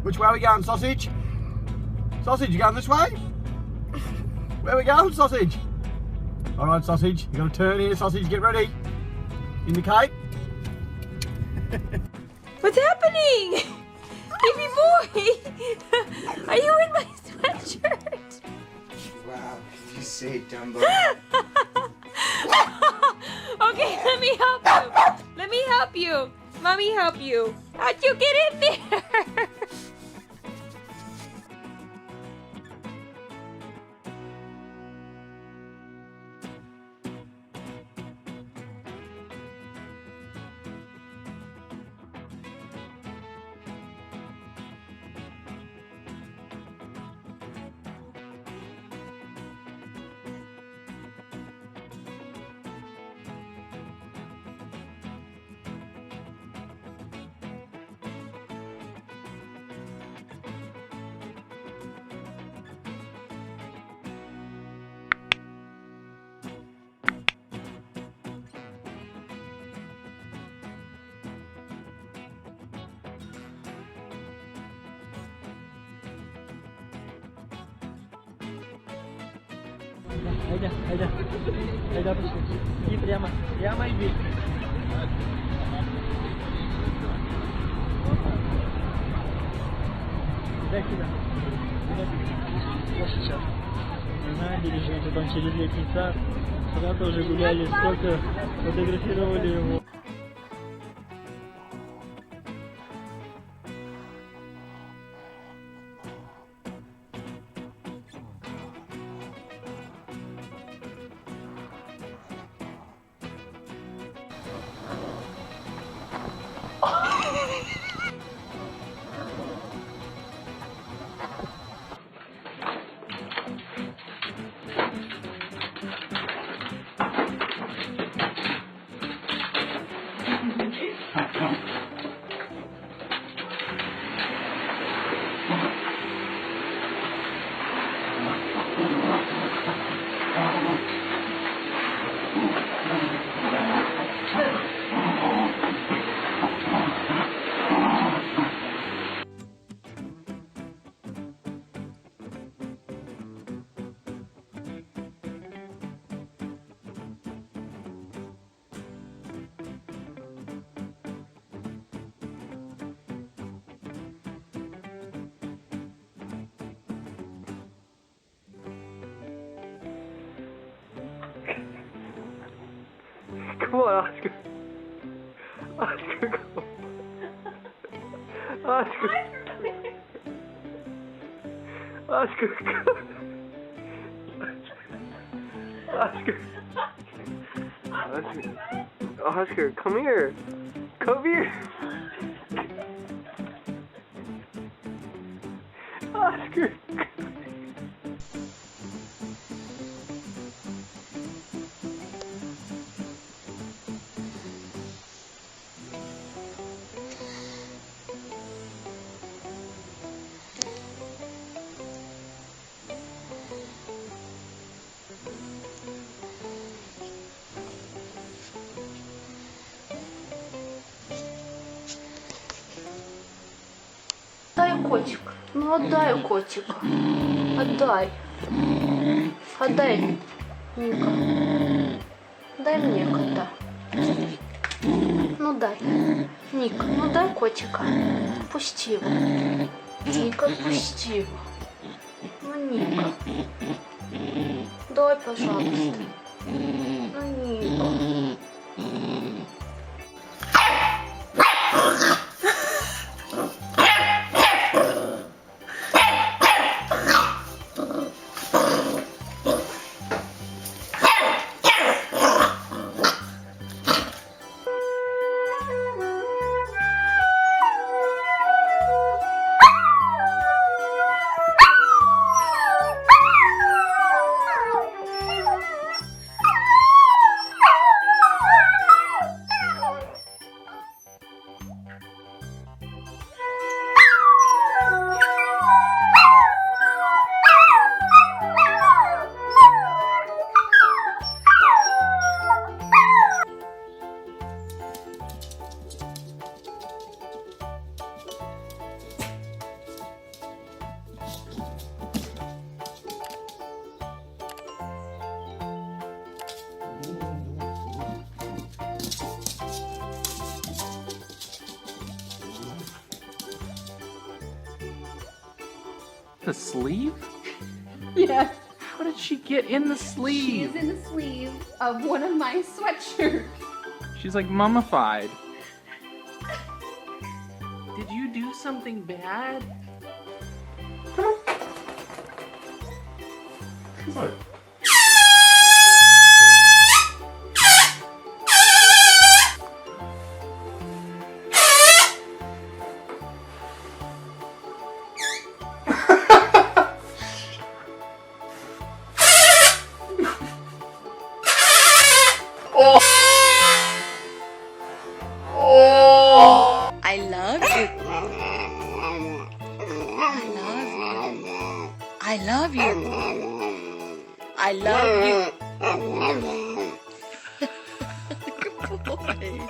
Which way are we going, Sausage? Sausage, you going this way? Where are we going, Sausage? Alright, Sausage, you got to turn here, Sausage, get ready. Indicate. What's happening? Baby boy! Are you in my sweatshirt? Wow, you say Dumbo. Okay, let me help you. Let me help you. Mommy help you. How'd you get in there? Айда, пошли. И прямо иди. Дай сюда. Вот сейчас. На набережной, потом через летний сад. Сюда тоже гуляли, сколько фотографировали его. Come on, Oscar. Oscar, go. Oscar. Oscar, go. Oscar. Oscar, come here. Come here. Oscar. Отдай котик. Ну отдай котик. Отдай. Отдай, Ника. Дай мне кота. Ну дай. Ника, ну дай котика. Пусти его. Ника, пусти его. Ну, Ника. Дай, пожалуйста. Ну, Ника. The sleeve? Yes. How did she get in the She sleeve? is in the sleeve of one of my sweatshirts. She's like mummified. Did you do something bad? What? I love you. I love you. I love you. Good boy.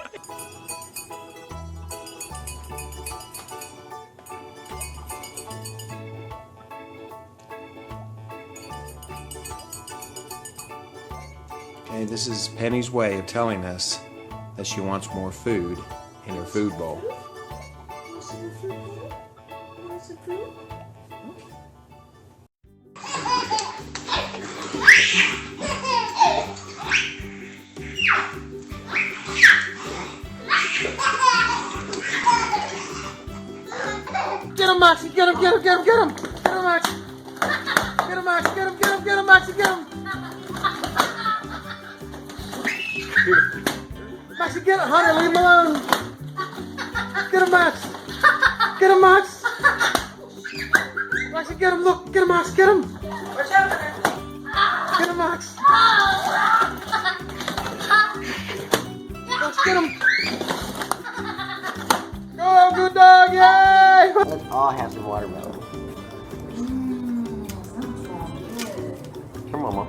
Okay, this is Penny's way of telling us that she wants more food in her food bowl. Get him, Moxie! Get him! Get him! Get him! Get him! Get him, Moxie! Get him, Moxie! Get him! Get him! Get him, Moxie! Get him! Moxie, get him! Honey, leave him alone! Get him, Mox! Get him, Mox! Moxie, get him! Look! Get him, Mox! Get him! Get him, Mox! Mox, get him! Go, good dog! Yay! Let's all have some watermelon. Come on, Mama.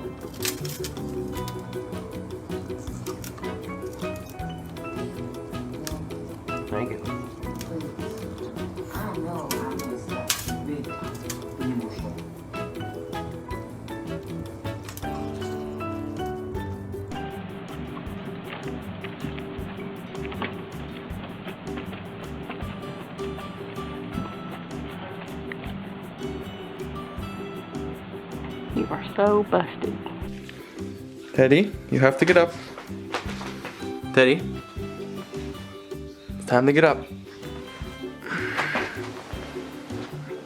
Thank you. You are so busted. Teddy, you have to get up. Teddy, it's time to get up.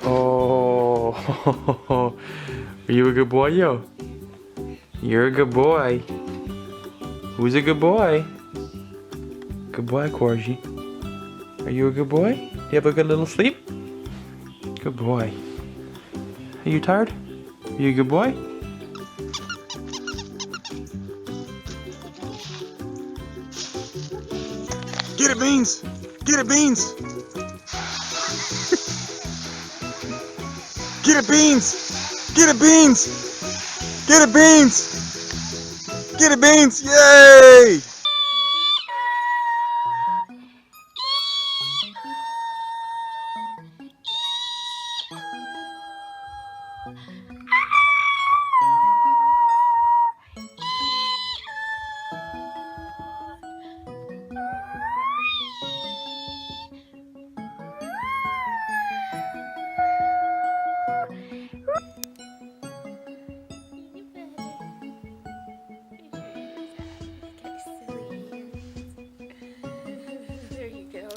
Oh, are you a good boy, yo? You're a good boy. Who's a good boy? Good boy, Corgi. Are you a good boy? You have a good little sleep? Good boy. Are you tired? Are you a good boy? Get it, Beans! Get it, Beans! Get it, Beans! Get it, Beans! Get it, Beans! Get it, Beans! Yay! There you go.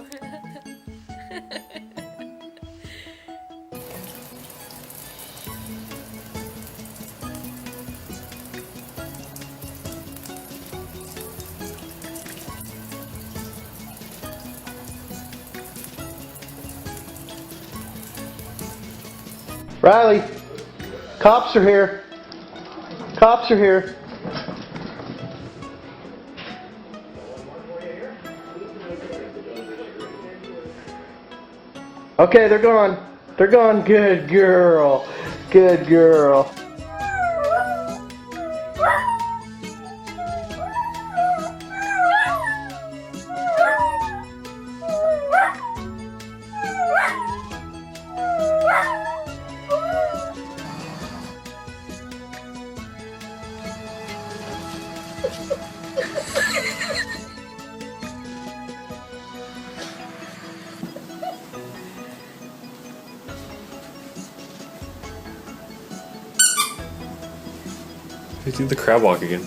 Riley, cops are here. Cops are here. Okay, they're gone. They're gone. Good girl. Good girl. Let's do the crab walk again.